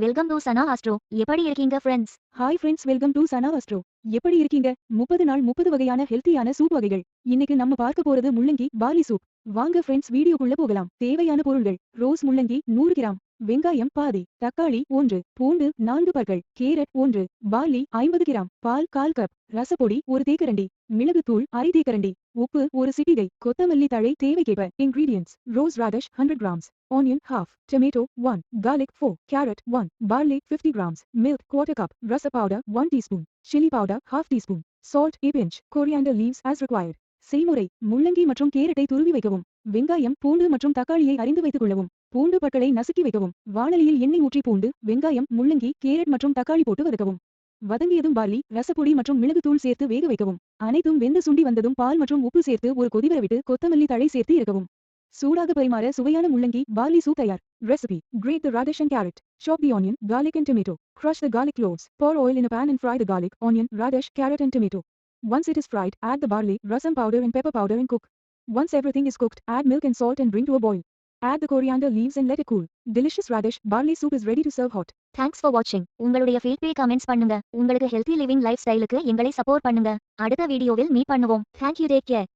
Welcome to Sana astro. எப்படி இருக்கீங்க friends? Hi friends, welcome to Sana astro. எப்படி இருக்கீங்க? 30 நாள் 30 வகையான ஹெல்த்தியான சூப் வகைகள். இன்னைக்கு நம்ம பார்க்க போறது முள்ளங்கி பார்லி சூப். வாங்க ஃப்ரெண்ட்ஸ், வீடியோக்குள்ள போகலாம். தேவையான பொருள்கள்: ரோஸ் முள்ளங்கி 100 கிராம், வெங்காயம் பாதி, தக்காளி 1, பூண்டு 4 பற்கள், கேரட் 1, பார்லி 50 கிராம், பால் 1/4 கப், ரசப்பொடி 1 தேக்கரண்டி, மிளகுத்தூள் 1/2 தேக்கரண்டி, உப்பு 1 சிட்டிகை, கொத்தமல்லி தழை தேவைக்கேற்ப. Ingredients: rose radish 100 grams, onion half, tomato 1, garlic 4, carrot 1, barley 50 grams, milk 1/4 cup, rasa powder 1 teaspoon, chili powder half teaspoon, salt a pinch, coriander leaves as required. செய்முறை: முள்ளங்கி மற்றும் கேரட்டை துருவி வைக்கவும். வெங்காயம், பூண்டு மற்றும் தக்காளியை அறிந்து வைத்துக் கொள்ளவும். பூண்டு பற்களை நசுக்கி வைக்கவும். வாணலியில் எண்ணெய் ஊற்றி பூண்டு, வெங்காயம், முள்ளங்கி, கேரட் மற்றும் தக்காளி போட்டு வதக்கவும். வதங்கியதும் பார்லி, ரசப்பொடி மற்றும் மிளகுத்தூள் சேர்த்து வேக வைக்கவும். அனைத்தும் வெந்து சுண்டி வந்ததும் பால் மற்றும் உப்பு சேர்த்து ஒரு கொதி வரவிட்டு கொத்தமல்லி தழை சேர்த்து இறக்கவும். சூடாக பரிமாற சுவையான முள்ளங்கி பார்லி சூப் தயார். Recipe: grate the radish and carrot, chop the onion, garlic and tomato, crush the garlic cloves, pour oil in a pan and fry the garlic, onion, radish, carrot and tomato. Once it is fried, add the barley, rasam powder and pepper powder and cook. Once everything is cooked, add milk and salt and bring to a boil. Add the coriander leaves and let it cool. Delicious radish barley soup is ready to serve hot. Thanks for வாட்சிங். உங்களுடைய feedback comments பண்ணுங்க. உங்களுக்கு healthy living life ஸ்டைலுக்கு எங்களை support பண்ணுங்க. அடுத்த வீடியோவில் meet பண்ணுவோம். Thank you, take care.